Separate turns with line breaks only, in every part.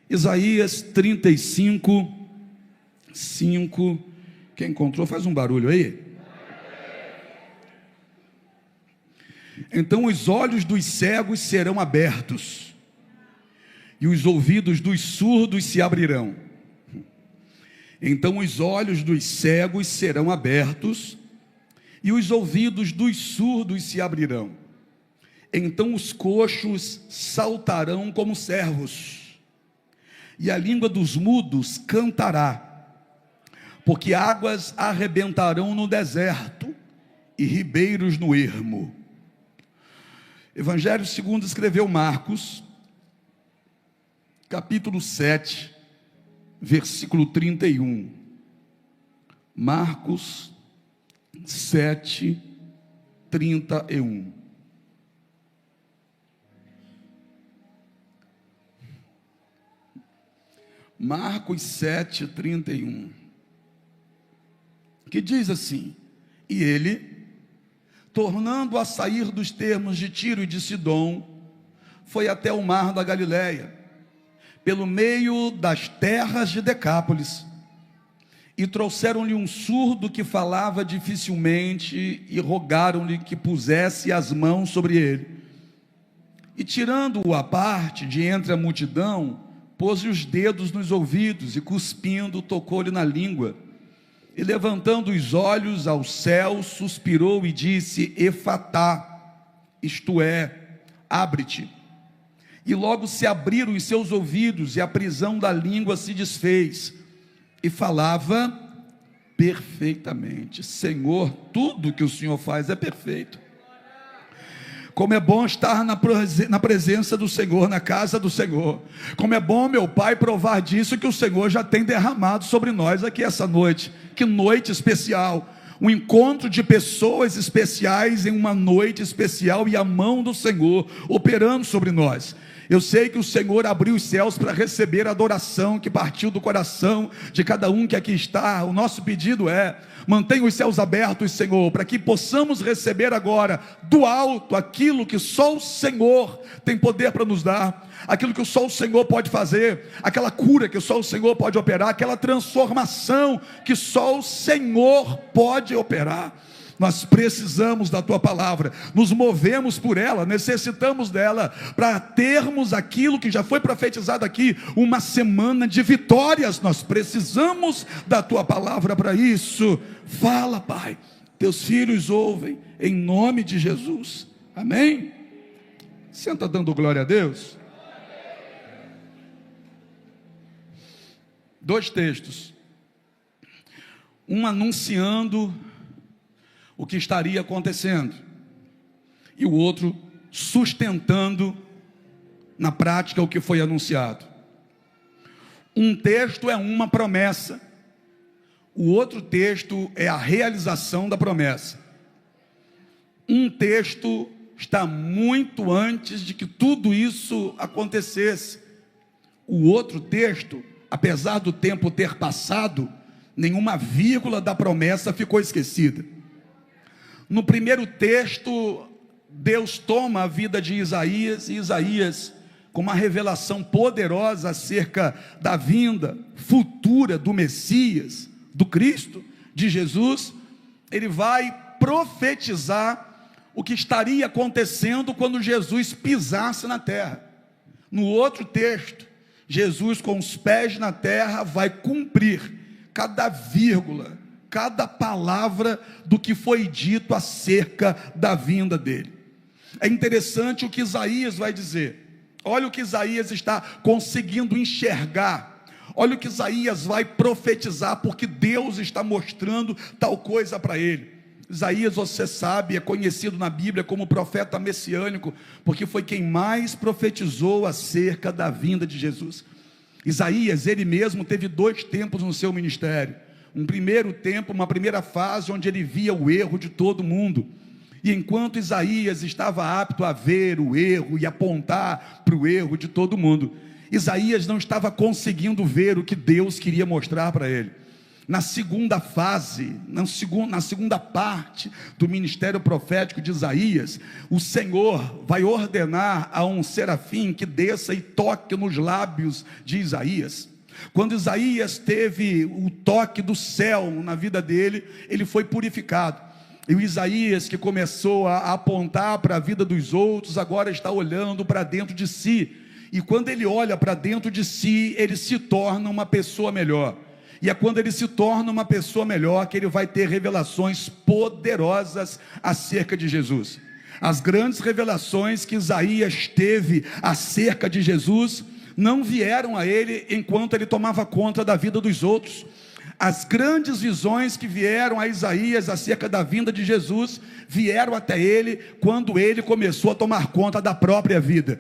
Isaías 35, 5. Quem encontrou, faz um barulho aí. Então os olhos dos cegos serão abertos, e os ouvidos dos surdos se abrirão. Então os olhos dos cegos serão abertos, e os ouvidos dos surdos se abrirão. Então os coxos saltarão como servos, e a língua dos mudos cantará, porque águas arrebentarão no deserto, e ribeiros no ermo. Evangelho segundo escreveu Marcos, capítulo 7, versículo 31. Marcos 7, 31. Marcos 7, 31. Que diz assim: e ele, tornando a sair dos termos de Tiro e de Sidom, foi até o mar da Galileia, pelo meio das terras de Decápolis, e trouxeram-lhe um surdo que falava dificilmente, e rogaram-lhe que pusesse as mãos sobre ele. E tirando-o à parte de entre a multidão, pôs-lhe os dedos nos ouvidos, e cuspindo, tocou-lhe na língua. E levantando os olhos ao céu, suspirou e disse: Efatá, isto é, abre-te. E logo se abriram os seus ouvidos, e a prisão da língua se desfez, e falava perfeitamente. Senhor, tudo que o Senhor faz é perfeito. Como é bom estar na presença do Senhor, na casa do Senhor. Como é bom, meu Pai, provar disso que o Senhor já tem derramado sobre nós aqui essa noite. Que noite especial, um encontro de pessoas especiais em uma noite especial, e a mão do Senhor operando sobre nós. Eu sei que o Senhor abriu os céus para receber a adoração que partiu do coração de cada um que aqui está. O nosso pedido é: mantenha os céus abertos, Senhor, para que possamos receber agora do alto aquilo que só o Senhor tem poder para nos dar, aquilo que só o Senhor pode fazer, aquela cura que só o Senhor pode operar, aquela transformação que só o Senhor pode operar. Nós precisamos da tua palavra, nos movemos por ela, necessitamos dela para termos aquilo que já foi profetizado aqui, uma semana de vitórias. Nós precisamos da tua palavra para isso. Fala, Pai, teus filhos ouvem, em nome de Jesus, amém? Senta dando glória a Deus. Dois textos, um anunciando o que estaria acontecendo, e o outro sustentando na prática o que foi anunciado. Um texto é uma promessa, o outro texto é a realização da promessa. Um texto está muito antes de que tudo isso acontecesse. O outro texto, apesar do tempo ter passado, nenhuma vírgula da promessa ficou esquecida. No primeiro texto, Deus toma a vida de Isaías, e Isaías, com uma revelação poderosa acerca da vinda futura do Messias, do Cristo, de Jesus, ele vai profetizar o que estaria acontecendo quando Jesus pisasse na terra. No outro texto, Jesus, com os pés na terra, vai cumprir cada vírgula, cada palavra do que foi dito acerca da vinda dele. É interessante o que Isaías vai dizer. Olha o que Isaías está conseguindo enxergar. Olha o que Isaías vai profetizar, porque Deus está mostrando tal coisa para ele. Isaías, você sabe, é conhecido na Bíblia como profeta messiânico, porque foi quem mais profetizou acerca da vinda de Jesus. Isaías, ele mesmo teve dois tempos no seu ministério. Um primeiro tempo, uma primeira fase, onde ele via o erro de todo mundo. E enquanto Isaías estava apto a ver o erro e apontar para o erro de todo mundo, Isaías não estava conseguindo ver o que Deus queria mostrar para ele. na segunda fase, na segunda parte do ministério profético de Isaías, o Senhor vai ordenar a um serafim que desça e toque nos lábios de Isaías. Quando Isaías teve o toque do céu na vida dele, ele foi purificado. E o Isaías, que começou a apontar para a vida dos outros, agora está olhando para dentro de si. E quando ele olha para dentro de si, ele se torna uma pessoa melhor. E é quando ele se torna uma pessoa melhor que ele vai ter revelações poderosas acerca de Jesus. As grandes revelações que Isaías teve acerca de Jesus não vieram a ele enquanto ele tomava conta da vida dos outros. As grandes visões que vieram a Isaías acerca da vinda de Jesus vieram até ele quando ele começou a tomar conta da própria vida.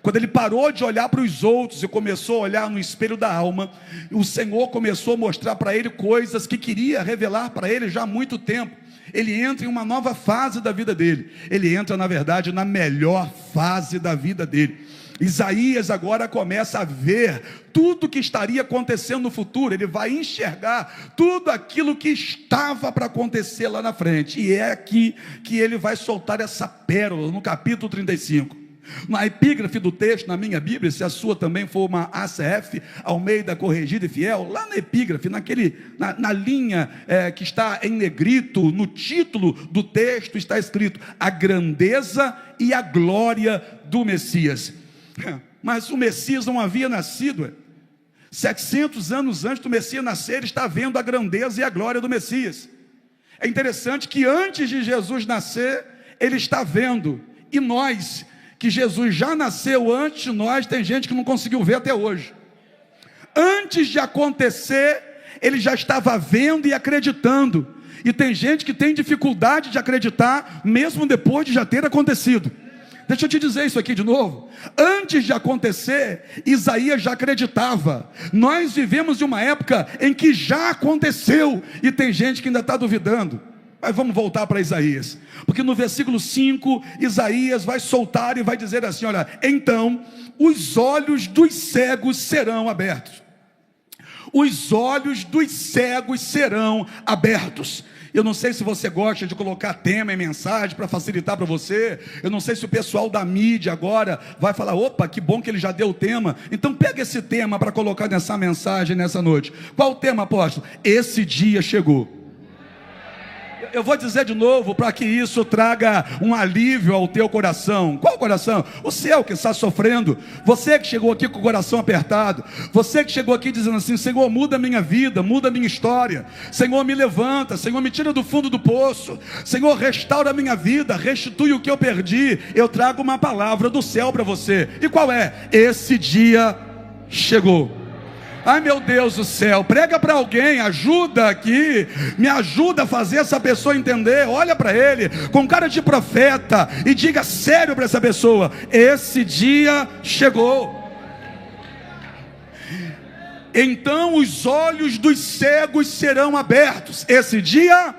Quando ele parou de olhar para os outros e começou a olhar no espelho da alma, o Senhor começou a mostrar para ele coisas que queria revelar para ele já há muito tempo. Ele entra em uma nova fase da vida dele. Ele entra, na verdade, na melhor fase da vida dele. Isaías agora começa a ver tudo que estaria acontecendo no futuro. Ele vai enxergar tudo aquilo que estava para acontecer lá na frente. E é aqui que ele vai soltar essa pérola, no capítulo 35. Na epígrafe do texto, na minha Bíblia, se a sua também for uma ACF, Almeida Corrigida e Fiel, lá na epígrafe, na linha que está em negrito, no título do texto está escrito: a grandeza e a glória do Messias. Mas o Messias não havia nascido. 700 anos antes do Messias nascer, ele está vendo a grandeza e a glória do Messias. É interessante que antes de Jesus nascer, ele está vendo. E nós, que Jesus já nasceu antes de nós, tem gente que não conseguiu ver até hoje. Antes de acontecer, ele já estava vendo e acreditando. E tem gente que tem dificuldade de acreditar, mesmo depois de já ter acontecido. Deixa eu te dizer isso aqui de novo. Antes de acontecer, Isaías já acreditava. Nós vivemos em uma época em que já aconteceu, e tem gente que ainda está duvidando. Mas vamos voltar para Isaías, porque no versículo 5, Isaías vai soltar e vai dizer assim: olha, então os olhos dos cegos serão abertos. Os olhos dos cegos serão abertos. Eu não sei se você gosta de colocar tema em mensagem para facilitar para você. Eu não sei se o pessoal da mídia agora vai falar: opa, que bom que ele já deu o tema. Então pega esse tema para colocar nessa mensagem nessa noite. Qual o tema, apóstolo? Esse dia chegou. Eu vou dizer de novo para que isso traga um alívio ao teu coração. Qual coração? O seu que está sofrendo. Você que chegou aqui com o coração apertado. Você que chegou aqui dizendo assim: Senhor, muda a minha vida, muda a minha história. Senhor, me levanta. Senhor, me tira do fundo do poço. Senhor, restaura a minha vida, restitui o que eu perdi. Eu trago uma palavra do céu para você. E qual é? Esse dia chegou. Ai, meu Deus do céu, prega para alguém, ajuda aqui, me ajuda a fazer essa pessoa entender. Olha para ele com cara de profeta e diga sério para essa pessoa: esse dia chegou. Então os olhos dos cegos serão abertos. Esse dia.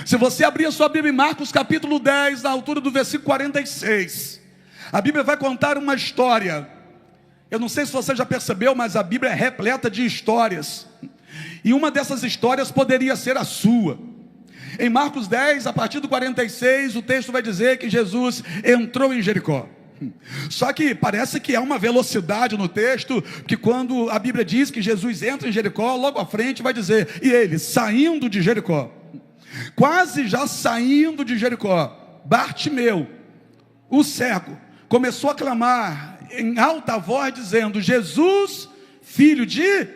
Se você abrir a sua Bíblia em Marcos capítulo 10, na altura do versículo 46, a Bíblia vai contar uma história. Eu não sei se você já percebeu, mas a Bíblia é repleta de histórias. E uma dessas histórias poderia ser a sua. Em Marcos 10, a partir do 46, o texto vai dizer que Jesus entrou em Jericó. Só que parece que há uma velocidade no texto, que quando a Bíblia diz que Jesus entra em Jericó, logo à frente vai dizer: e ele, saindo de Jericó, quase já saindo de Jericó, Bartimeu, o cego, começou a clamar em alta voz dizendo: Jesus, filho de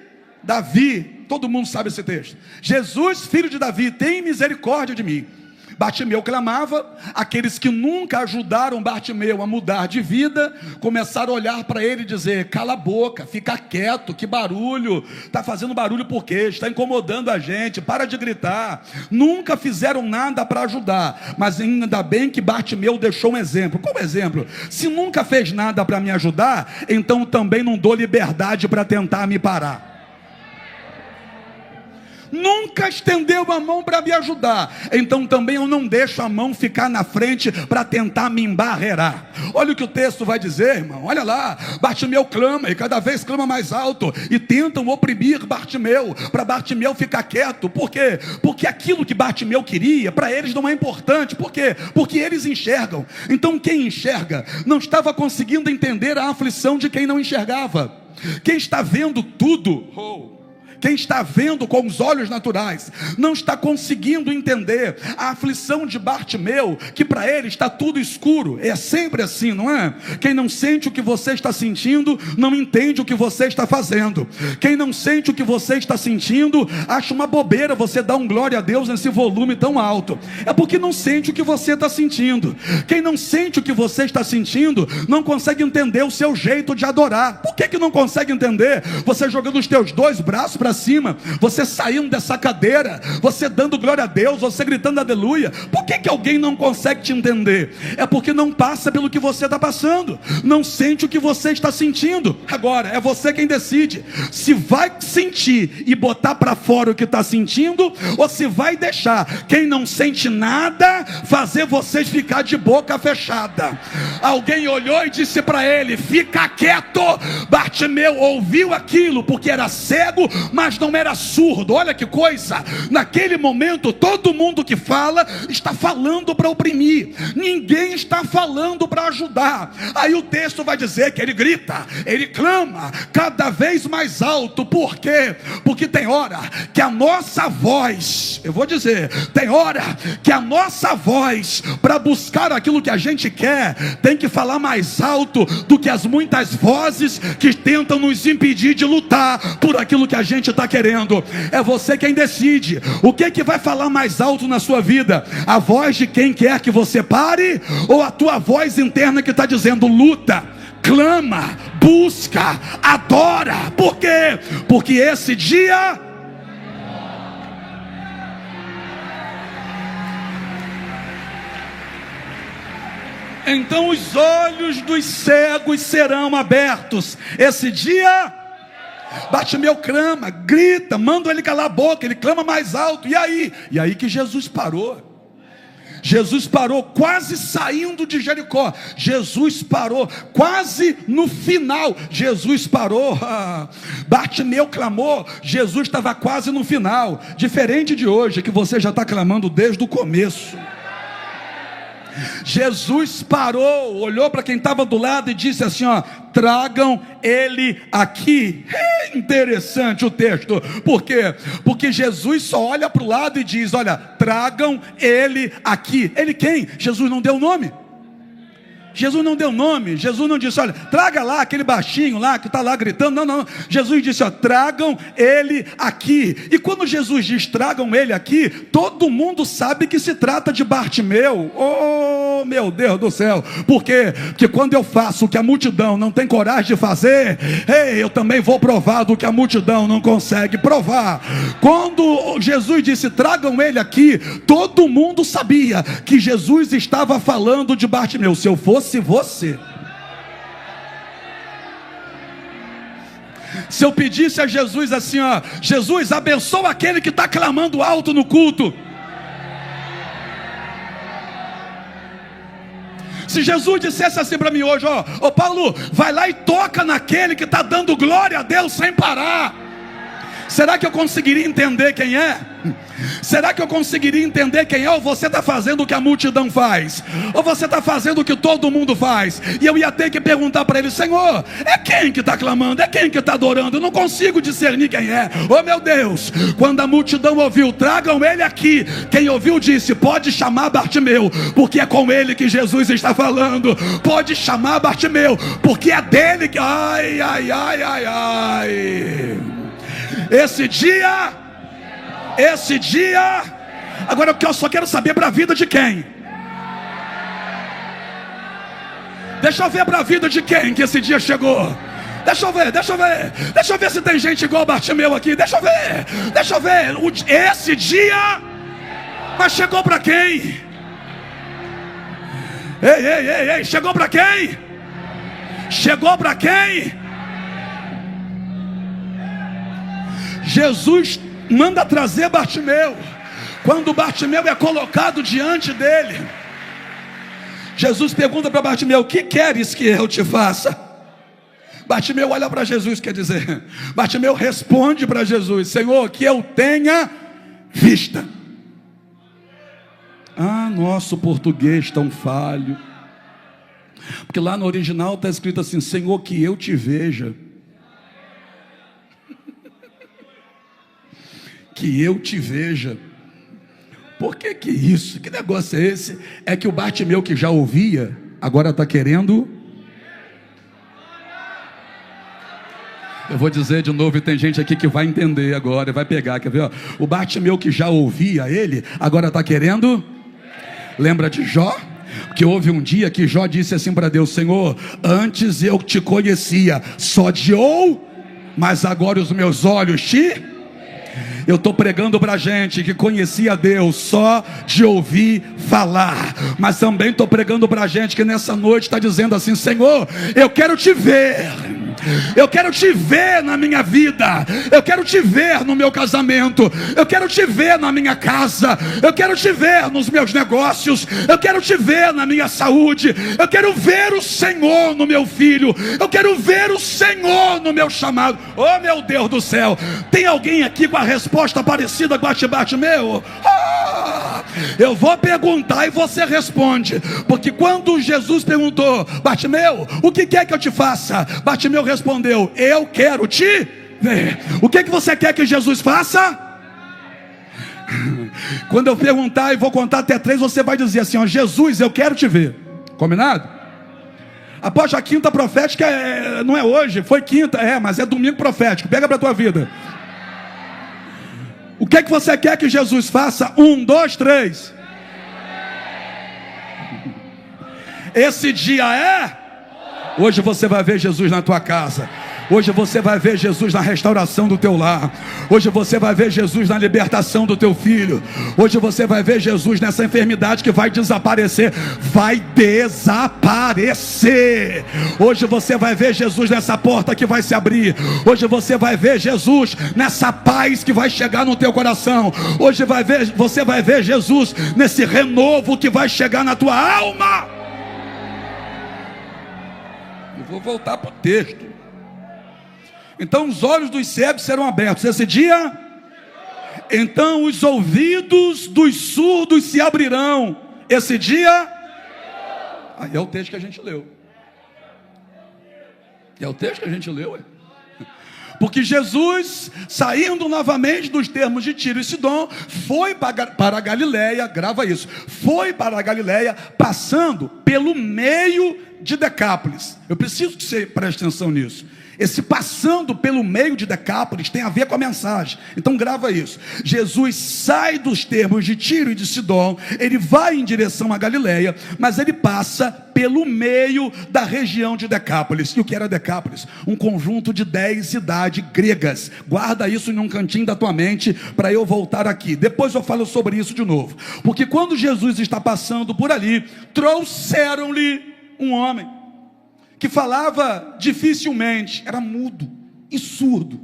Davi. Todo mundo sabe esse texto. Jesus, filho de Davi, tem misericórdia de mim. Bartimeu clamava. Aqueles que nunca ajudaram Bartimeu a mudar de vida começaram a olhar para ele e dizer: cala a boca, fica quieto, que barulho, está fazendo barulho por quê? Está incomodando a gente, para de gritar. Nunca fizeram nada para ajudar, mas ainda bem que Bartimeu deixou um exemplo. Qual exemplo? Se nunca fez nada para me ajudar, então também não dou liberdade para tentar me parar. nunca estendeu a mão para me ajudar, então também eu não deixo a mão ficar na frente para tentar me embarrear. Olha o que o texto vai dizer, irmão, olha lá. Bartimeu clama, e cada vez clama mais alto, e tentam oprimir Bartimeu, para Bartimeu ficar quieto. Por quê? Porque aquilo que Bartimeu queria, para eles não é importante. Por quê? Porque eles enxergam. Então quem enxerga não estava conseguindo entender a aflição de quem não enxergava. Quem está vendo tudo, quem está vendo com os olhos naturais, não está conseguindo entender a aflição de Bartimeu, que para ele está tudo escuro. É sempre assim, não é? Quem não sente o que você está sentindo, não entende o que você está fazendo. Quem não sente o que você está sentindo, acha uma bobeira você dar um glória a Deus nesse volume tão alto. É porque não sente o que você está sentindo. Quem não sente o que você está sentindo, não consegue entender o seu jeito de adorar. Por que não consegue entender? Você jogando os teus dois braços para cima, você saindo dessa cadeira, você dando glória a Deus, você gritando aleluia. Por que alguém não consegue te entender? É porque não passa pelo que você está passando, não sente o que você está sentindo. Agora, é você quem decide se vai sentir e botar para fora o que está sentindo, ou se vai deixar quem não sente nada fazer vocês ficar de boca fechada. Alguém olhou e disse para ele: fica quieto. Bartimeu ouviu aquilo porque era cego, mas não era surdo. Olha que coisa, naquele momento todo mundo que fala está falando para oprimir, ninguém está falando para ajudar. Aí o texto vai dizer que ele grita, ele clama cada vez mais alto. Por quê? Porque tem hora que a nossa voz, eu vou dizer, tem hora que a nossa voz, para buscar aquilo que a gente quer, tem que falar mais alto do que as muitas vozes que tentam nos impedir de lutar por aquilo que a gente está querendo. É você quem decide o que vai falar mais alto na sua vida: a voz de quem quer que você pare, ou a tua voz interna que está dizendo luta, clama, busca, adora. Por quê? Porque esse dia então os olhos dos cegos serão abertos. Esse dia Bartimeu clama, grita, manda ele calar a boca, ele clama mais alto. E aí que Jesus parou. Jesus parou quase saindo de Jericó. Jesus parou quase no final. Jesus parou. Bartimeu clamou, Jesus estava quase no final. Diferente de hoje, que você já está clamando desde o começo. Jesus parou, olhou para quem estava do lado e disse assim: ó, tragam ele aqui. É interessante o texto. Por quê? Porque Jesus só olha para o lado e diz: olha, tragam ele aqui. Ele quem? Jesus não deu nome. Jesus não deu nome. Jesus não disse: olha, traga lá aquele baixinho lá que está lá gritando. Não. Jesus disse: ó, tragam ele aqui. E quando Jesus diz tragam ele aqui, todo mundo sabe que se trata de Bartimeu. Oh, meu Deus do céu. Por quê? Porque quando eu faço o que a multidão não tem coragem de fazer, eu também vou provar do que a multidão não consegue provar. Quando Jesus disse tragam ele aqui, todo mundo sabia que Jesus estava falando de Bartimeu. Se eu fosse você, se eu pedisse a Jesus assim, ó, Jesus, abençoa aquele que está clamando alto no culto. Se Jesus dissesse assim para mim hoje, ó, Paulo, vai lá e toca naquele que está dando glória a Deus sem parar, será que eu conseguiria entender quem é? Será que eu conseguiria entender quem é? Ou você está fazendo o que a multidão faz, ou você está fazendo o que todo mundo faz? E eu ia ter que perguntar para ele: Senhor, é quem que está clamando? É quem que está adorando? Eu não consigo discernir quem é. Oh meu Deus, quando a multidão ouviu, tragam ele aqui, quem ouviu disse: pode chamar Bartimeu, porque é com ele que Jesus está falando. Pode chamar Bartimeu, porque é dele que... Ai. Esse dia, agora eu só quero saber para a vida de quem? Deixa eu ver para a vida de quem que esse dia chegou. Deixa eu ver se tem gente igual Bartimeu aqui. Deixa eu ver. Esse dia, mas chegou para quem? Ei, chegou para quem? Chegou para quem? Jesus Manda trazer Bartimeu. Quando Bartimeu é colocado diante dele, Jesus pergunta para Bartimeu: o que queres que eu te faça? Bartimeu olha para Jesus, quer dizer, Bartimeu responde para Jesus: Senhor, que eu tenha vista. Ah, nosso português tão falho, porque lá no original está escrito assim: Senhor, que eu te veja. Que eu te veja. Por que isso? Que negócio é esse? É que o Bartimeu, que já ouvia, agora está querendo. Eu vou dizer de novo, e tem gente aqui que vai entender agora, vai pegar, quer ver? Ó? O Bartimeu, que já ouvia ele, agora está querendo. Lembra de Jó? Que houve um dia que Jó disse assim para Deus: Senhor, antes eu te conhecia só de mas agora os meus olhos te... Eu estou pregando para gente que conhecia Deus só de ouvir falar, mas também estou pregando para gente que nessa noite está dizendo assim: Senhor, eu quero te ver. Eu quero te ver na minha vida. Eu quero te ver no meu casamento. Eu quero te ver na minha casa. Eu quero te ver nos meus negócios. Eu quero te ver na minha saúde. Eu quero ver o Senhor no meu filho. Eu quero ver o Senhor no meu chamado. Oh, meu Deus do céu. Tem alguém aqui com a resposta parecida com a de Bartimeu? Eu vou perguntar e você responde. Porque quando Jesus perguntou: Bartimeu, o que quer que eu te faça? Bartimeu respondeu: eu quero te ver. O que você quer que Jesus faça? Quando eu perguntar e vou contar até 3, você vai dizer assim: ó, Jesus, eu quero te ver. Combinado? Após a quinta profética, não é hoje, foi quinta, mas é domingo profético. Pega para a tua vida. O que você quer que Jesus faça? 1, 2, 3. Esse dia é... Hoje você vai ver Jesus na tua casa. Hoje você vai ver Jesus na restauração do teu lar. Hoje você vai ver Jesus na libertação do teu filho. Hoje você vai ver Jesus nessa enfermidade que vai desaparecer. Vai desaparecer. Hoje você vai ver Jesus nessa porta que vai se abrir. Hoje você vai ver Jesus nessa paz que vai chegar no teu coração. Hoje você vai ver Jesus nesse renovo que vai chegar na tua alma. Eu vou voltar para o texto. Então os olhos dos cegos serão abertos. Esse dia, então os ouvidos dos surdos se abrirão. Esse dia, aí é o texto que a gente leu. É o texto que a gente leu, Porque Jesus, saindo novamente dos termos de Tiro e Sidom, foi para a Galileia, grava isso, foi para a Galileia, passando pelo meio de Decápolis. Eu preciso que você preste atenção nisso. Esse passando pelo meio de Decápolis tem a ver com a mensagem. Então grava isso. Jesus sai dos termos de Tiro e de Sidom, ele vai em direção à Galileia, mas ele passa pelo meio da região de Decápolis. E o que era Decápolis? Um conjunto de 10 cidades gregas. Guarda isso em um cantinho da tua mente para eu voltar aqui. Depois eu falo sobre isso de novo. Porque quando Jesus está passando por ali, trouxeram-lhe um homem que falava dificilmente, era mudo e surdo.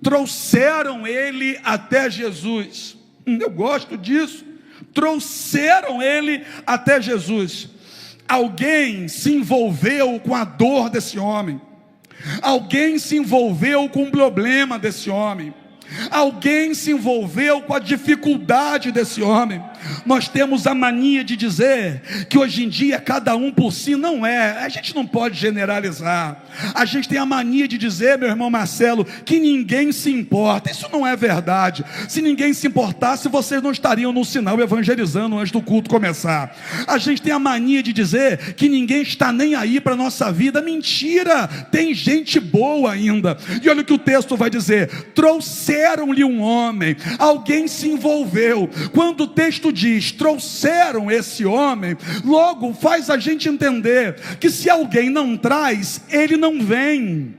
Trouxeram ele até Jesus. Eu gosto disso. Trouxeram ele até Jesus. Alguém se envolveu com a dor desse homem. Alguém se envolveu com o problema desse homem. Alguém se envolveu com a dificuldade desse homem. Nós temos a mania de dizer que hoje em dia cada um por si. Não é, a gente não pode generalizar. A gente tem a mania de dizer, meu irmão Marcelo, que ninguém se importa. Isso não é verdade. Se ninguém se importasse, vocês não estariam no sinal evangelizando antes do culto começar. A gente tem a mania de dizer que ninguém está nem aí para a nossa vida. Mentira, tem gente boa ainda. E olha o que o texto vai dizer: trouxeram-lhe um homem. Alguém se envolveu. Quando o texto diz trouxeram esse homem, logo faz a gente entender que se alguém não traz, ele não vem.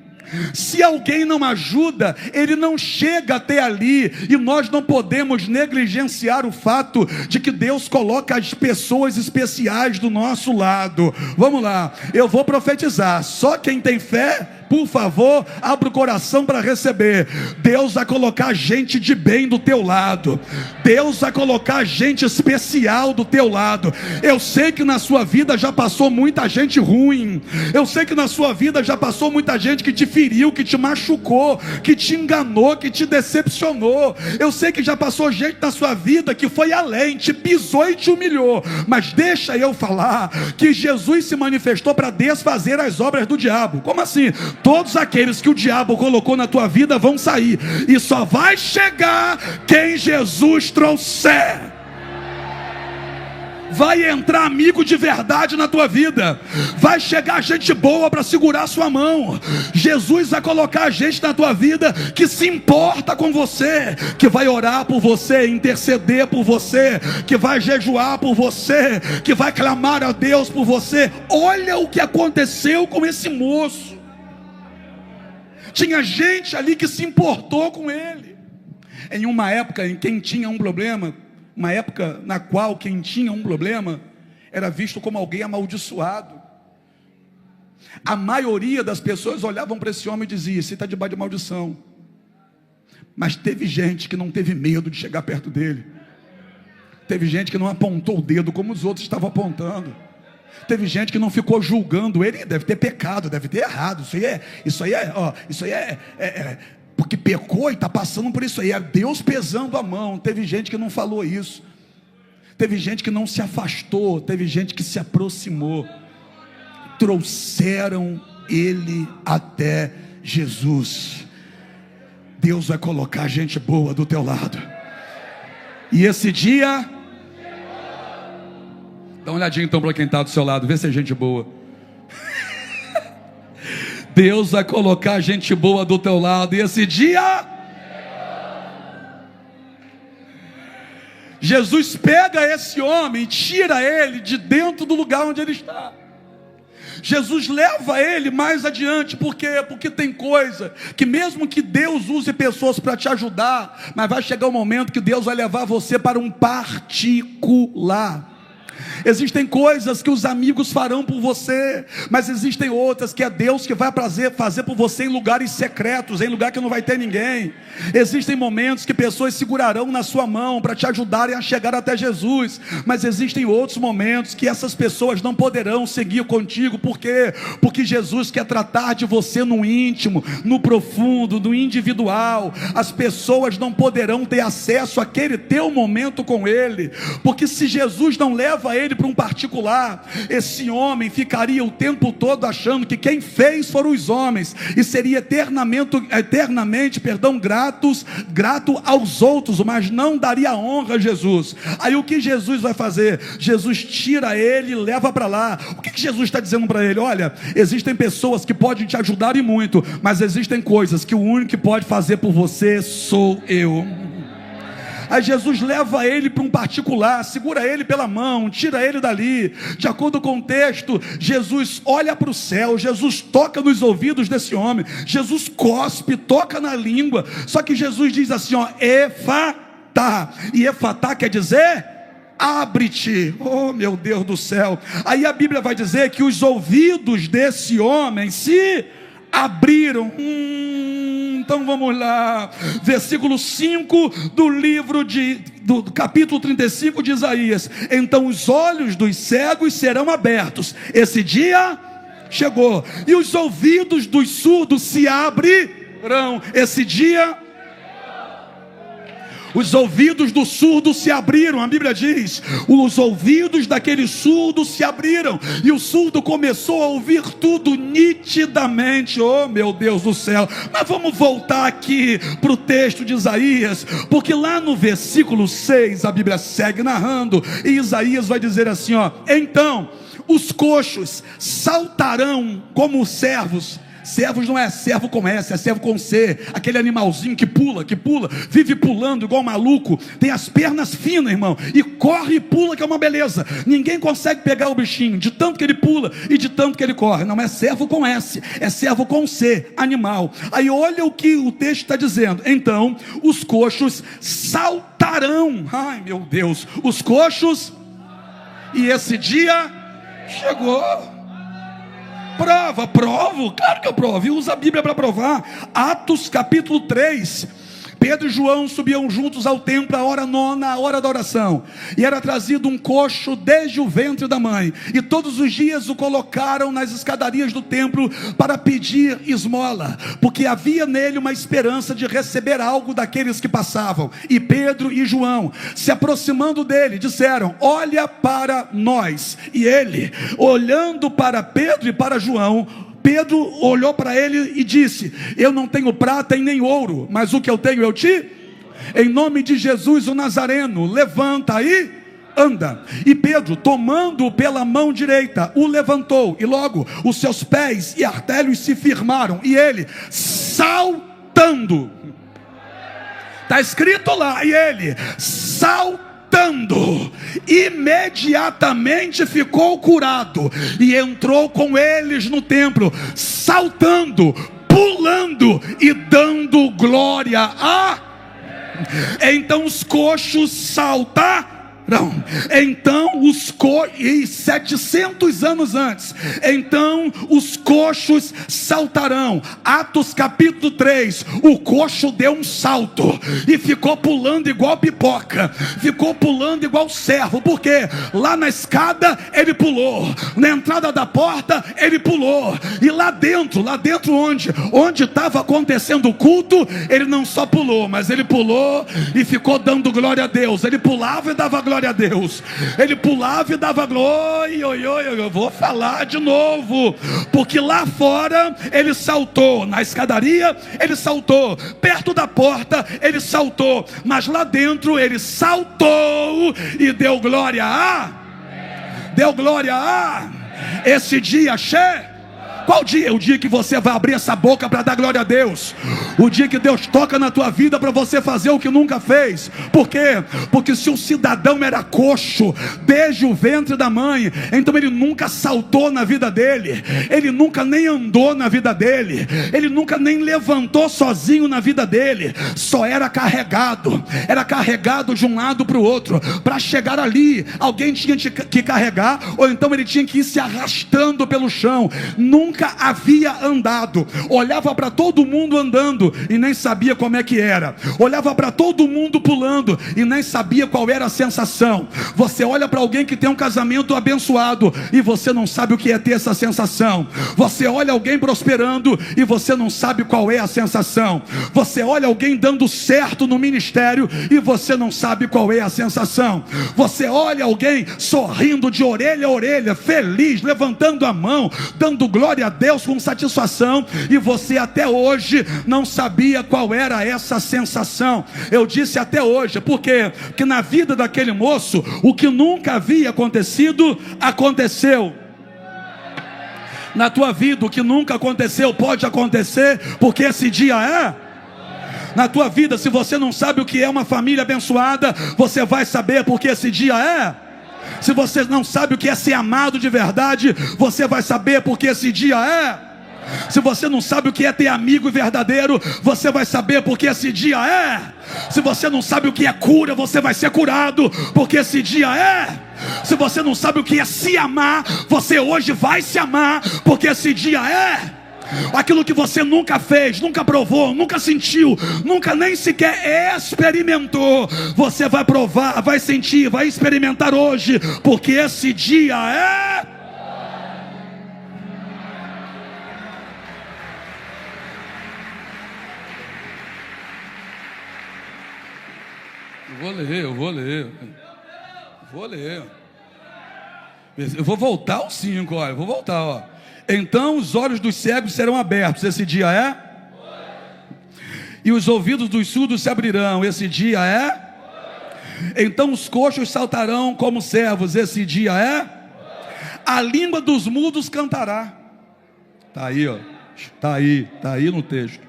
Se alguém não ajuda, ele não chega até ali. E nós não podemos negligenciar o fato de que Deus coloca as pessoas especiais do nosso lado. Vamos lá, eu vou profetizar. Só quem tem fé Por favor, abra o coração para receber. Deus vai colocar gente de bem do teu lado. Deus vai colocar gente especial do teu lado. Eu sei que na sua vida já passou muita gente ruim. Eu sei que na sua vida já passou muita gente que te feriu, que te machucou, que te enganou, que te decepcionou. Eu sei que já passou gente na sua vida que foi além, te pisou e te humilhou. Mas deixa eu falar que Jesus se manifestou para desfazer as obras do diabo. Como assim? Todos aqueles que o diabo colocou na tua vida vão sair, e só vai chegar quem Jesus trouxer. Vai entrar amigo de verdade na tua vida. Vai chegar gente boa para segurar sua mão. Jesus vai colocar gente na tua vida que se importa com você, que vai orar por você, interceder por você, que vai jejuar por você, que vai clamar a Deus por você. Olha o que aconteceu com esse moço. Tinha gente ali que se importou com ele. Em uma época em quem tinha um problema, uma época na qual quem tinha um problema era visto como alguém amaldiçoado. A maioria das pessoas olhavam para esse homem e dizia: você está debaixo de maldição. Mas teve gente que não teve medo de chegar perto dele. Teve gente que não apontou o dedo como os outros estavam apontando. Teve gente que não ficou julgando ele. Deve ter pecado, deve ter errado. Isso aí é porque pecou e está passando por isso aí. É Deus pesando a mão. Teve gente que não falou isso. Teve gente que não se afastou. Teve gente que se aproximou. Trouxeram ele até Jesus. Deus vai colocar gente boa do teu lado. E esse dia... Dá uma olhadinha então para quem está do seu lado, vê se é gente boa. Deus vai colocar gente boa do teu lado. E esse dia, Jesus pega esse homem e tira ele de dentro do lugar onde ele está. Jesus leva ele mais adiante. Por quê? Porque tem coisa que mesmo que Deus use pessoas para te ajudar, mas vai chegar um momento que Deus vai levar você para um particular. Existem coisas que os amigos farão por você, mas existem outras que é Deus que vai fazer por você em lugares secretos, em lugar que não vai ter ninguém. Existem momentos que pessoas segurarão na sua mão para te ajudarem a chegar até Jesus, mas existem outros momentos que essas pessoas não poderão seguir contigo. Por quê? Porque Jesus quer tratar de você no íntimo, no profundo, no individual. As pessoas não poderão ter acesso àquele teu momento com Ele, porque se Jesus não leva ele para um particular, esse homem ficaria o tempo todo achando que quem fez foram os homens, e seria eternamente grato aos outros, mas não daria honra a Jesus. Aí o que Jesus vai fazer? Jesus tira ele e leva para lá. O que Jesus está dizendo para ele? Olha, existem pessoas que podem te ajudar e muito, mas existem coisas que o único que pode fazer por você sou eu. Aí Jesus leva ele para um particular, segura ele pela mão, tira ele dali. De acordo com o texto, Jesus olha para o céu, Jesus toca nos ouvidos desse homem, Jesus cospe, toca na língua. Só que Jesus diz assim, Efatá, e Efatá quer dizer abre-te. Oh meu Deus do céu. Aí a Bíblia vai dizer que os ouvidos desse homem se abriram. Então vamos lá, versículo 5 do livro do capítulo 35 de Isaías. Então os olhos dos cegos serão abertos. Esse dia chegou. E os ouvidos dos surdos se abrirão. Esse dia os ouvidos do surdo se abriram. A Bíblia diz, os ouvidos daquele surdo se abriram, e o surdo começou a ouvir tudo nitidamente. Oh meu Deus do céu. Mas vamos voltar aqui para o texto de Isaías, porque lá no versículo 6 a Bíblia segue narrando, e Isaías vai dizer assim, então os coxos saltarão como os servos. Servos não é servo com S, é servo com C. Aquele animalzinho que pula, vive pulando igual maluco. Tem as pernas finas, irmão, e corre e pula, que é uma beleza. Ninguém consegue pegar o bichinho, de tanto que ele pula e de tanto que ele corre. Não é servo com S, é servo com C, animal. Aí olha o que o texto está dizendo. Então os coxos saltarão. Ai meu Deus, os coxos. E esse dia chegou. Prova, provo, claro que eu provo, e usa a Bíblia para provar. Atos capítulo 3, Pedro e João subiam juntos ao templo à hora nona, a hora da oração, e era trazido um coxo desde o ventre da mãe, e todos os dias o colocaram nas escadarias do templo para pedir esmola, porque havia nele uma esperança de receber algo daqueles que passavam. E Pedro e João, se aproximando dele, disseram: olha para nós. E ele, olhando para Pedro e para João, Pedro olhou para ele e disse: eu não tenho prata e nem ouro, mas o que eu tenho eu te... Em nome de Jesus o Nazareno, levanta e anda. E Pedro, tomando-o pela mão direita, o levantou, e logo os seus pés e artérios se firmaram, e ele, saltando, está escrito lá, e ele, saltando, imediatamente ficou curado, e entrou com eles no templo, saltando, pulando e dando glória a... Então os coxos saltaram. Então os e 700 anos antes, então os coxos saltarão. Atos capítulo 3, o coxo deu um salto e ficou pulando igual pipoca, ficou pulando igual servo, porque lá na escada ele pulou, na entrada da porta ele pulou, e lá dentro onde estava acontecendo o culto, ele não só pulou, mas ele pulou e ficou dando glória a Deus. Ele pulava e dava glória a Deus, ele pulava e dava glória. Eu vou falar de novo, porque lá fora ele saltou, na escadaria ele saltou, perto da porta ele saltou, mas lá dentro ele saltou e deu glória a... Deu glória a... Esse dia cheio. Qual dia? O dia que você vai abrir essa boca para dar glória a Deus. O dia que Deus toca na tua vida para você fazer o que nunca fez. Por quê? Porque se o cidadão era coxo desde o ventre da mãe, então ele nunca saltou na vida dele, ele nunca nem andou na vida dele, ele nunca nem levantou sozinho na vida dele, só era carregado de um lado para o outro. Para chegar ali, alguém tinha que carregar, ou então ele tinha que ir se arrastando pelo chão. Nunca havia andado, olhava para todo mundo andando e nem sabia como é que era, olhava para todo mundo pulando e nem sabia qual era a sensação. Você olha para alguém que tem um casamento abençoado e você não sabe o que é ter essa sensação. Você olha alguém prosperando e você não sabe qual é a sensação. Você olha alguém dando certo no ministério e você não sabe qual é a sensação. Você olha alguém sorrindo de orelha a orelha, feliz, levantando a mão, dando glória a Deus com satisfação, e você até hoje não sabia qual era essa sensação. Eu disse até hoje, por quê? Porque na vida daquele moço, o que nunca havia acontecido, aconteceu. Na tua vida, o que nunca aconteceu, pode acontecer, porque esse dia é... Na tua vida, se você não sabe o que é uma família abençoada, você vai saber, porque esse dia é... Se você não sabe o que é ser amado de verdade, você vai saber, porque esse dia é... Se você não sabe o que é ter amigo verdadeiro, você vai saber, porque esse dia é... Se você não sabe o que é cura, você vai ser curado, porque esse dia é... Se você não sabe o que é se amar, você hoje vai se amar, porque esse dia é... Aquilo que você nunca fez, nunca provou, nunca sentiu, nunca nem sequer experimentou, você vai provar, vai sentir, vai experimentar hoje, porque esse dia é... Eu vou ler. Eu vou voltar aos 5, olha, vou voltar, ó. Então os olhos dos cegos serão abertos, esse dia é? E os ouvidos dos surdos se abrirão, esse dia é? Então os coxos saltarão como servos, esse dia é? A língua dos mudos cantará. Está aí, ó. Está aí no texto.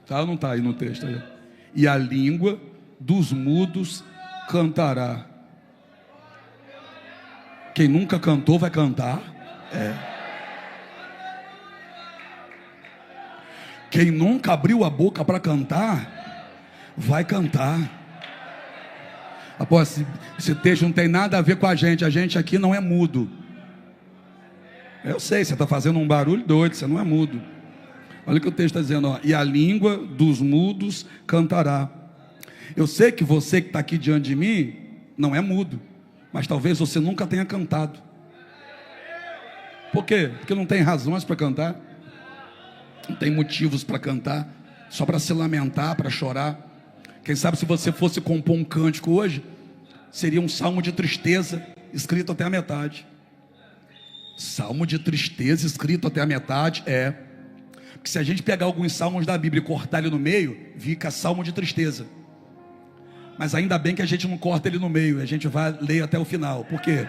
Tá ou não está aí no texto? Aí. E a língua dos mudos cantará. Quem nunca cantou vai cantar. É. Quem nunca abriu a boca para cantar, vai cantar. Após esse texto não tem nada a ver com a gente aqui não é mudo. Eu sei, você está fazendo um barulho doido, você não é mudo. Olha o que o texto está dizendo, ó. E a língua dos mudos cantará. Eu sei que você que está aqui diante de mim não é mudo, mas talvez você nunca tenha cantado. Por quê? Porque não tem razões para cantar, não tem motivos para cantar, só para se lamentar, para chorar. Quem sabe se você fosse compor um cântico hoje, seria um salmo de tristeza, escrito até a metade. Salmo de tristeza, escrito até a metade, porque se a gente pegar alguns salmos da Bíblia e cortar ele no meio, fica salmo de tristeza. Mas ainda bem que a gente não corta ele no meio, a gente vai ler até o final. Por quê?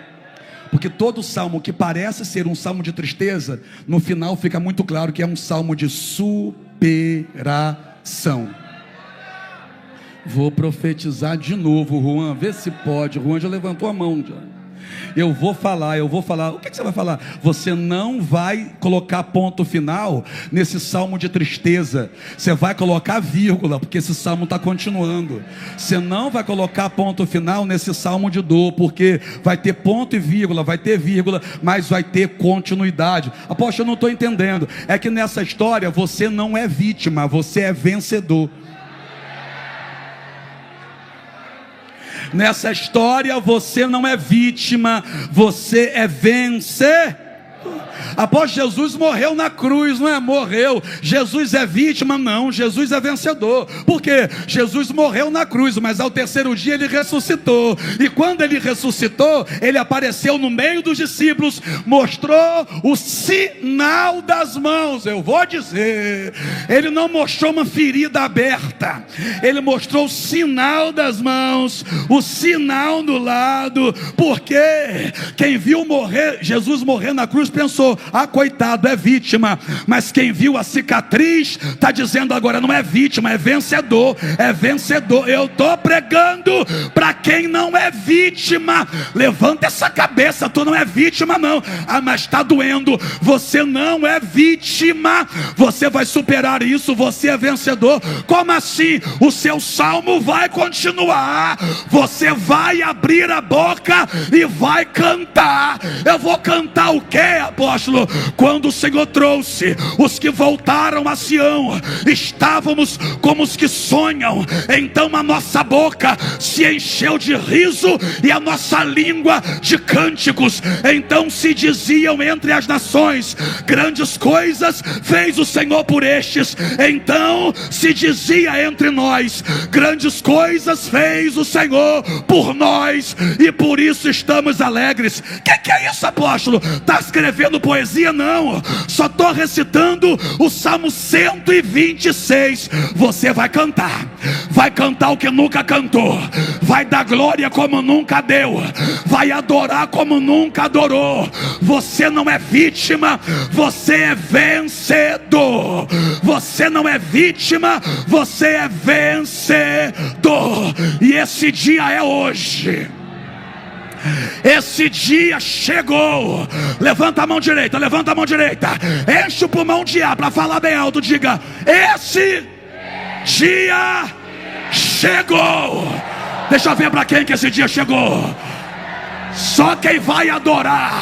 Porque todo salmo que parece ser um salmo de tristeza, no final fica muito claro que é um salmo de superação. Vou profetizar de novo, Juan, vê se pode. Juan já levantou a mão já. Eu vou falar. O que você vai falar? Você não vai colocar ponto final nesse salmo de tristeza. Você vai colocar vírgula, porque esse salmo está continuando. Você não vai colocar ponto final nesse salmo de dor, porque vai ter ponto e vírgula, vai ter vírgula, mas vai ter continuidade. Apóstolo, eu não estou entendendo. É que nessa história você não é vítima, você é vencedor. Nessa história você não é vítima, você é vencedor. Após Jesus morreu na cruz, não é? Morreu. Jesus é vítima? Não, Jesus é vencedor. Por quê? Jesus morreu na cruz, mas ao terceiro dia ele ressuscitou. E quando ele ressuscitou, ele apareceu no meio dos discípulos, mostrou o sinal das mãos. Eu vou dizer, ele não mostrou uma ferida aberta, ele mostrou o sinal das mãos, o sinal do lado. Porque quem viu Jesus morrer na cruz pensou: ah, coitado, é vítima. Mas quem viu a cicatriz está dizendo agora: não é vítima, é vencedor. É vencedor. Eu estou pregando para quem não é vítima. Levanta essa cabeça, tu não é vítima não. Ah, mas está doendo. Você não é vítima, você vai superar isso, você é vencedor. Como assim? O seu salmo vai continuar. Você vai abrir a boca e vai cantar. Eu vou cantar o que, apóstolo? Quando o Senhor trouxe os que voltaram a Sião, estávamos como os que sonham. Então a nossa boca se encheu de riso e a nossa língua de cânticos. Então se diziam entre as nações: grandes coisas fez o Senhor por estes. Então se dizia entre nós: grandes coisas fez o Senhor por nós, e por isso estamos alegres. Que é isso, apóstolo? Está escrevendo poesia? Não, só estou recitando o Salmo 126. Você vai cantar o que nunca cantou, vai dar glória como nunca deu, vai adorar como nunca adorou. Você não é vítima, você é vencedor. Você não é vítima, você é vencedor. E esse dia é hoje. Esse dia chegou. Levanta a mão direita, levanta a mão direita. Enche o pulmão de ar para falar bem alto. Diga: esse dia chegou. Deixa eu ver para quem que esse dia chegou. Só quem vai adorar.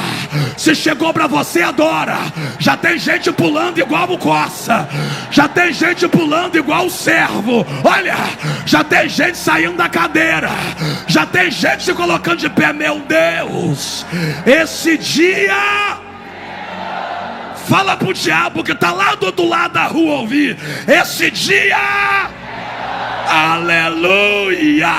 Se chegou para você, adora. Já tem gente pulando igual o Coça, já tem gente pulando igual o servo. Olha, já tem gente saindo da cadeira, já tem gente se colocando de pé. Meu Deus, esse dia, fala pro diabo que está lá do outro lado da rua ouvir. Esse dia, aleluia.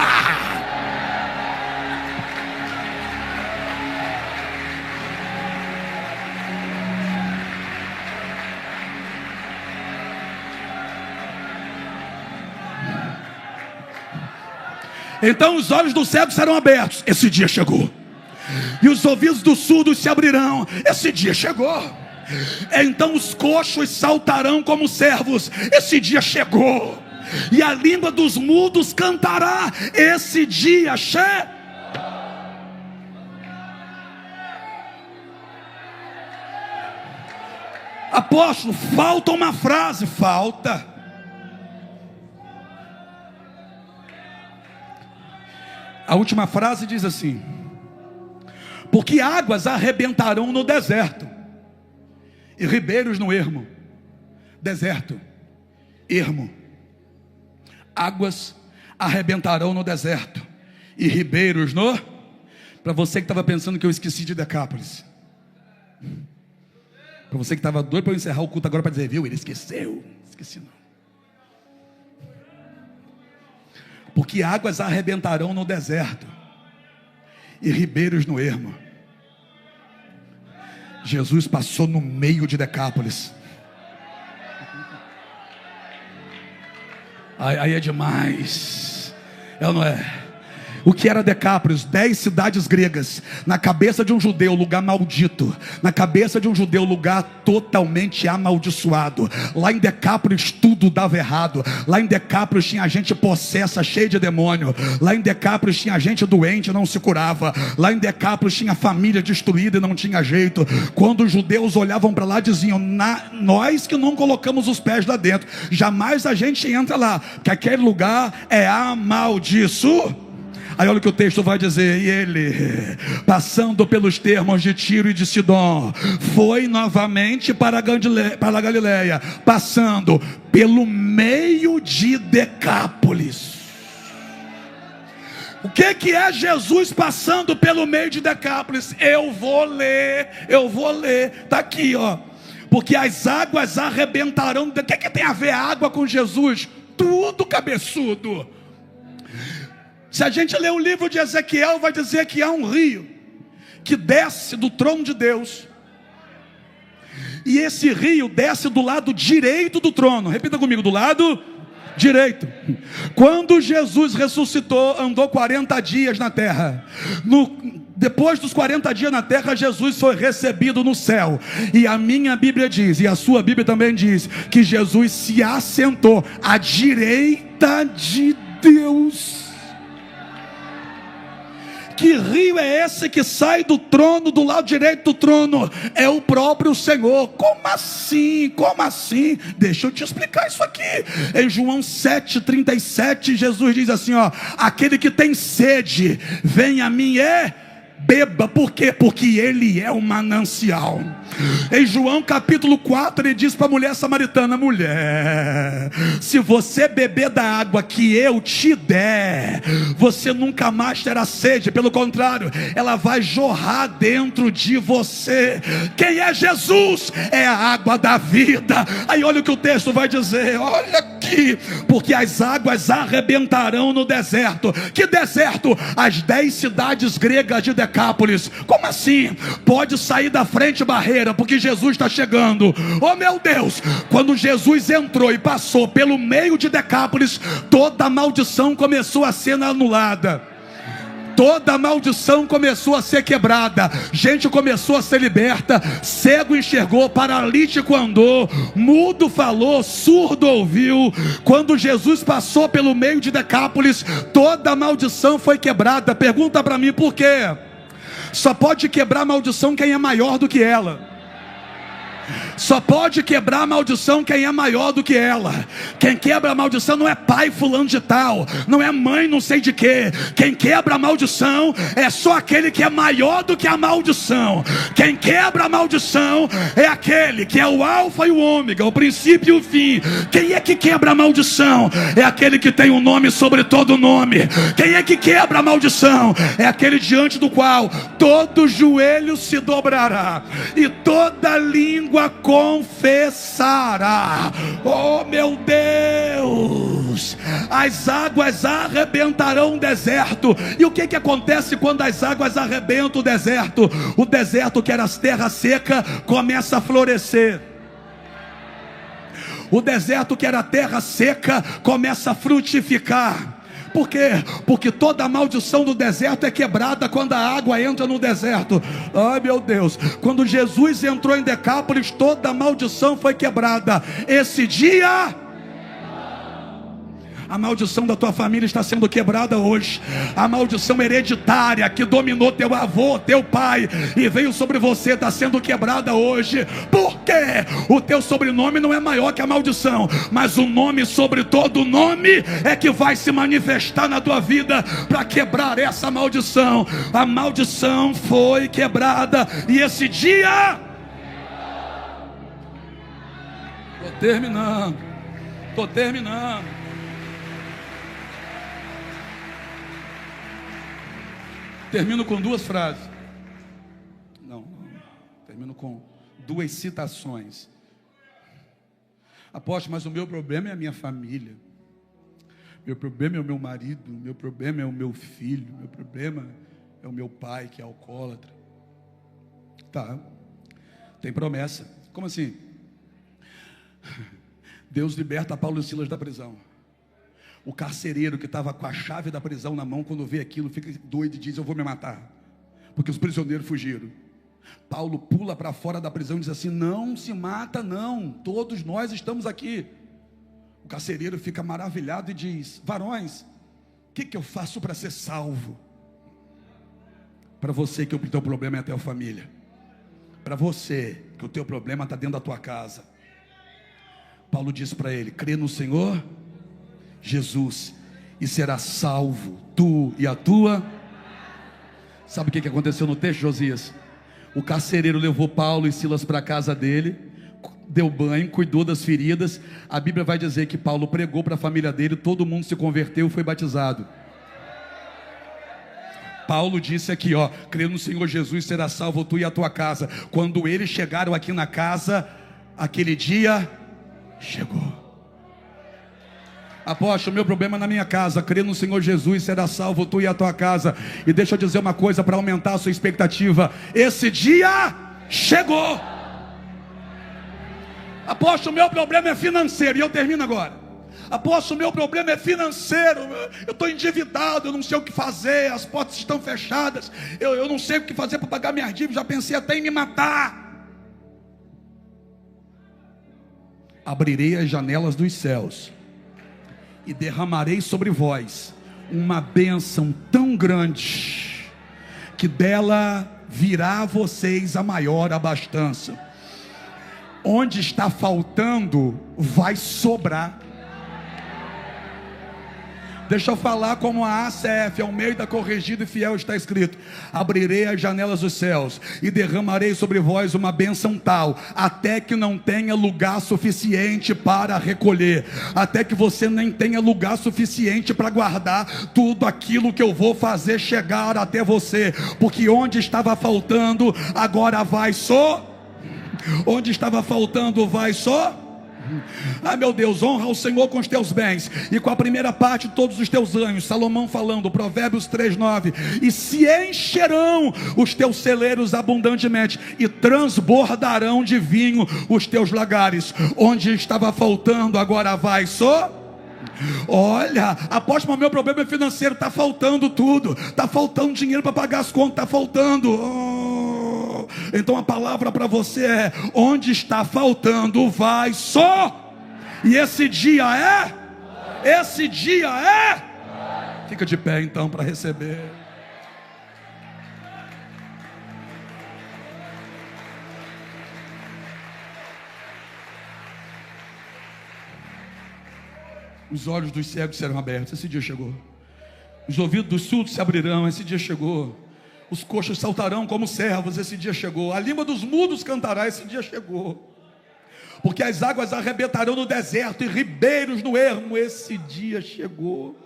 Então os olhos do cego serão abertos. Esse dia chegou. E os ouvidos dos surdos se abrirão. Esse dia chegou. Então os coxos saltarão como servos. Esse dia chegou. E a língua dos mudos cantará. Esse dia chegou. Apóstolo, falta uma frase. Falta. A última frase diz assim: porque águas arrebentarão no deserto e ribeiros no ermo. Deserto, ermo. Águas arrebentarão no deserto e ribeiros no... Para você que estava pensando que eu esqueci de Decápolis, para você que estava doido para eu encerrar o culto agora para dizer, viu, ele esqueceu. Esqueci não. Porque águas arrebentarão no deserto e ribeiros no ermo. Jesus passou no meio de Decápolis. Aí é demais. É ou não é? O que era Decápolis? 10 cidades gregas. Na cabeça de um judeu, lugar maldito. Na cabeça de um judeu, lugar totalmente amaldiçoado. Lá em Decápolis tudo dava errado. Lá em Decápolis tinha gente possessa, cheia de demônio. Lá em Decápolis tinha gente doente, não se curava. Lá em Decápolis tinha família destruída e não tinha jeito. Quando os judeus olhavam para lá, diziam, nós que não colocamos os pés lá dentro, jamais a gente entra lá, que aquele lugar é amaldiçoado. Aí olha o que o texto vai dizer. E ele, passando pelos termos de Tiro e de Sidom, foi novamente para a Galileia, passando pelo meio de Decápolis. O que é Jesus passando pelo meio de Decápolis? Eu vou ler, está aqui ó. Porque as águas arrebentarão. O que tem a ver a água com Jesus? Tudo, cabeçudo. Se a gente ler o livro de Ezequiel, vai dizer que há um rio que desce do trono de Deus, e esse rio desce do lado direito do trono. Repita comigo, do lado direito. Quando Jesus ressuscitou, andou 40 dias na terra. Depois dos 40 dias na terra, Jesus foi recebido no céu. E a minha Bíblia diz, e a sua Bíblia também diz, que Jesus se assentou à direita de Deus. Que rio é esse que sai do trono, do lado direito do trono? É o próprio Senhor. Como assim? Como assim? Deixa eu te explicar isso aqui. Em João 7,37, Jesus diz assim, ó: aquele que tem sede, vem a mim e beba. Por quê? Porque ele é o manancial. Em João capítulo 4, ele diz para a mulher samaritana: mulher, se você beber da água que eu te der, você nunca mais terá sede. Pelo contrário, ela vai jorrar dentro de você. Quem é Jesus? É a água da vida. Aí olha o que o texto vai dizer, olha aqui: porque as águas arrebentarão no deserto. Que deserto? As 10 cidades gregas de Decápolis. Como assim? Pode sair da frente barreira, porque Jesus está chegando. Oh meu Deus, quando Jesus entrou e passou pelo meio de Decápolis, toda a maldição começou a ser anulada. Toda a maldição começou a ser quebrada. Gente começou a ser liberta. Cego enxergou, paralítico andou, mudo falou, surdo ouviu. Quando Jesus passou pelo meio de Decápolis, toda a maldição foi quebrada. Pergunta para mim por quê? Só pode quebrar a maldição quem é maior do que ela. Só pode quebrar a maldição quem é maior do que ela. Quem quebra a maldição não é pai fulano de tal, não é mãe não sei de quê. Quem quebra a maldição é só aquele que é maior do que a maldição. Quem quebra a maldição é aquele que é o alfa e o ômega, o princípio e o fim. Quem é que quebra a maldição? É aquele que tem um nome sobre todo nome. Quem é que quebra a maldição? É aquele diante do qual todo joelho se dobrará e toda língua confessará. Oh meu Deus, as águas arrebentarão o deserto. E o que acontece quando as águas arrebentam o deserto? O deserto, que era terra seca, começa a florescer. O deserto, que era terra seca, começa a frutificar. Por quê? Porque toda a maldição do deserto é quebrada quando a água entra no deserto. Ai meu Deus, quando Jesus entrou em Decápolis, toda a maldição foi quebrada. Esse dia, a maldição da tua família está sendo quebrada hoje. A maldição hereditária que dominou teu avô, teu pai e veio sobre você, está sendo quebrada hoje. Por quê? O teu sobrenome não é maior que a maldição, mas o nome sobre todo nome é que vai se manifestar na tua vida para quebrar essa maldição. A maldição foi quebrada e esse dia terminando. Estou terminando. Termino com duas frases. Não. Termino com duas citações. Apóstolo, mas o meu problema é a minha família. Meu problema é o meu marido. Meu problema é o meu filho. Meu problema é o meu pai que é alcoólatra. Tá. Tem promessa. Como assim? Deus liberta Paulo e Silas da prisão. O carcereiro que estava com a chave da prisão na mão, quando vê aquilo, fica doido e diz: eu vou me matar, porque os prisioneiros fugiram. Paulo pula para fora da prisão e diz assim: não se mata não, todos nós estamos aqui. O carcereiro fica maravilhado e diz: varões, o que eu faço para ser salvo? Para você que o teu problema é a tua família, para você que o teu problema está dentro da tua casa, Paulo disse para ele: crê no Senhor Jesus e será salvo tu e a tua. Sabe o que aconteceu no texto, Josias? O carcereiro levou Paulo e Silas para a casa dele, deu banho, cuidou das feridas. A Bíblia vai dizer que Paulo pregou para a família dele, todo mundo se converteu e foi batizado. Paulo disse aqui, crê no Senhor Jesus, será salvo tu e a tua casa. Quando eles chegaram aqui na casa, aquele dia chegou. Apóstolo, meu problema é na minha casa. Crê no Senhor Jesus, será salvo tu e a tua casa. E deixa eu dizer uma coisa para aumentar a sua expectativa: esse dia chegou. Apóstolo, meu problema é financeiro. E eu termino agora. Apóstolo, meu problema é financeiro. Eu estou endividado, eu não sei o que fazer. As portas estão fechadas. Eu não sei o que fazer para pagar minhas dívidas. Já pensei até em me matar. Abrirei as janelas dos céus e derramarei sobre vós uma bênção tão grande, que dela virá a vocês a maior abastança. Onde está faltando, vai sobrar. Deixa eu falar como a ACF, Almeida Corrigida e Fiel, está escrito: abrirei as janelas dos céus e derramarei sobre vós uma bênção tal, até que não tenha lugar suficiente para recolher, até que você nem tenha lugar suficiente para guardar tudo aquilo que eu vou fazer chegar até você, porque onde estava faltando, agora vai onde estava faltando, vai Ah, meu Deus, honra o Senhor com os teus bens e com a primeira parte de todos os teus anos. Salomão falando, Provérbios 3:9. E se encherão os teus celeiros abundantemente, e transbordarão de vinho os teus lagares. Onde estava faltando, agora vai Olha, apóstolo, meu problema é financeiro. Está faltando tudo. Está faltando dinheiro para pagar as contas. Está faltando. Então a palavra para você é: onde está faltando, vai E esse dia Fica de pé então para receber. Os olhos dos cegos serão abertos. Esse dia chegou. Os ouvidos dos surdos se abrirão. Esse dia chegou. Os coxos saltarão como servos. Esse dia chegou. A língua dos mudos cantará. Esse dia chegou. Porque as águas arrebentarão no deserto e ribeiros no ermo. Esse dia chegou.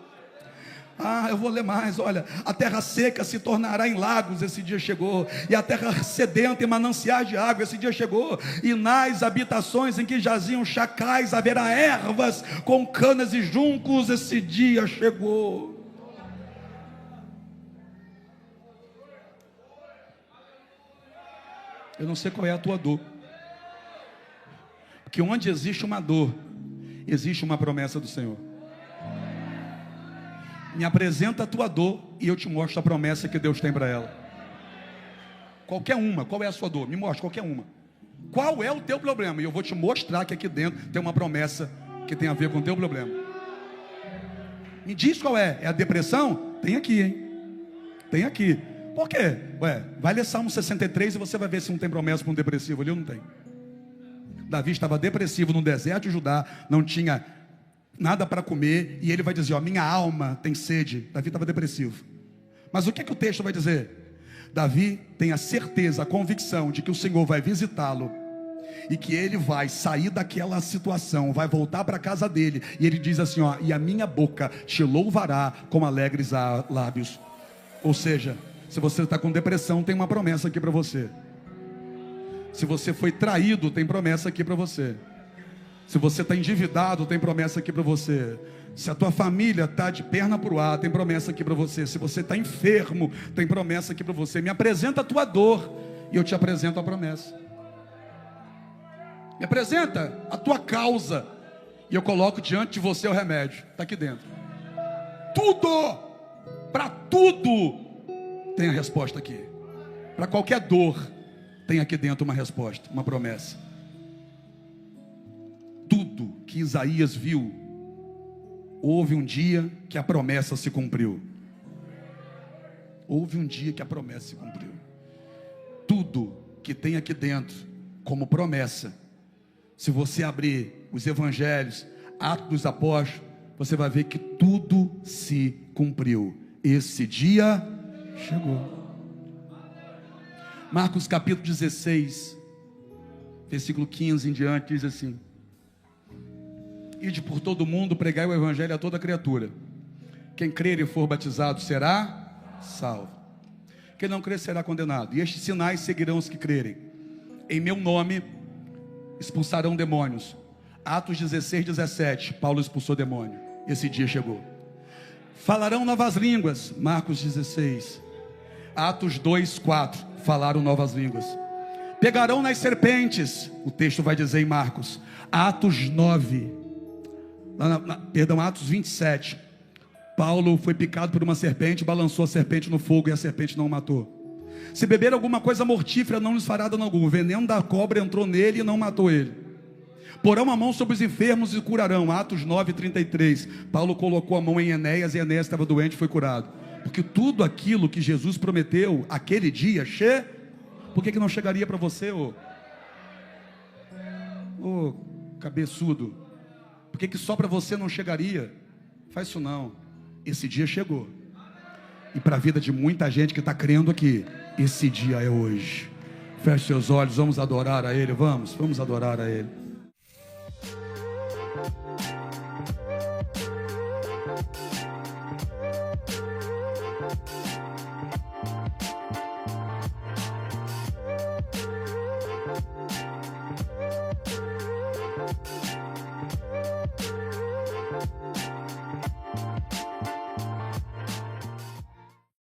Eu vou ler mais, olha: a terra seca se tornará em lagos. Esse dia chegou. E a terra sedenta em mananciais de água. Esse dia chegou. E nas habitações em que jaziam chacais haverá ervas com canas e juncos. Esse dia chegou. Eu não sei qual é a tua dor, porque onde existe uma dor, existe uma promessa do Senhor. Me apresenta a tua dor e eu te mostro a promessa que Deus tem para ela. Qualquer uma. Qual é a sua dor? Me mostra qualquer uma. Qual é o teu problema? E eu vou te mostrar que aqui dentro tem uma promessa que tem a ver com o teu problema. Me diz qual é. É a depressão? Tem aqui, hein? Tem aqui. Por quê? Vai ler Salmo 63 e você vai ver se não tem promessa para um depressivo ali ou não tem. Davi estava depressivo no deserto de Judá, não tinha nada para comer, e ele vai dizer: minha alma tem sede. Davi estava depressivo. Mas o que o texto vai dizer? Davi tem a certeza, a convicção de que o Senhor vai visitá-lo e que ele vai sair daquela situação, vai voltar para a casa dele, e ele diz assim, ó: e a minha boca te louvará com alegres lábios. Ou seja, se você está com depressão, tem uma promessa aqui para você. Se você foi traído, tem promessa aqui para você. Se você está endividado, tem promessa aqui para você. Se a tua família está de perna para o ar, tem promessa aqui para você. Se você está enfermo, tem promessa aqui para você. Me apresenta a tua dor e eu te apresento a promessa. Me apresenta a tua causa e eu coloco diante de você o remédio. Está aqui dentro. Tudo, para tudo tem a resposta aqui. Para qualquer dor tem aqui dentro uma resposta, uma promessa. Tudo que Isaías viu, houve um dia que a promessa se cumpriu. Houve um dia que a promessa se cumpriu. Tudo que tem aqui dentro como promessa, se você abrir os evangelhos, Atos dos Apóstolos, você vai ver que tudo se cumpriu. Esse dia chegou. Marcos capítulo 16, versículo 15 em diante, diz assim: ide por todo o mundo, pregai o evangelho a toda criatura. Quem crer e for batizado será salvo. Quem não crer será condenado. E estes sinais seguirão os que crerem. Em meu nome expulsarão demônios. Atos 16, 17, Paulo expulsou demônio. Esse dia chegou. Falarão novas línguas. Marcos 16. Atos 2, 4, falaram novas línguas. Pegarão nas serpentes. O texto vai dizer em Marcos. Atos 9. Atos 27. Paulo foi picado por uma serpente, balançou a serpente no fogo e a serpente não o matou. Se beber alguma coisa mortífera, não lhes fará dano algum. O veneno da cobra entrou nele e não matou ele. Porão a mão sobre os enfermos e curarão. Atos 9, 33. Paulo colocou a mão em Enéas e Enéas estava doente e foi curado. Porque tudo aquilo que Jesus prometeu aquele dia, por que não chegaria para você, ô cabeçudo? Por que só para você não chegaria? Faz isso não. Esse dia chegou. E para a vida de muita gente que está crendo aqui, esse dia é hoje. Feche seus olhos, vamos adorar a Ele. Vamos adorar a Ele.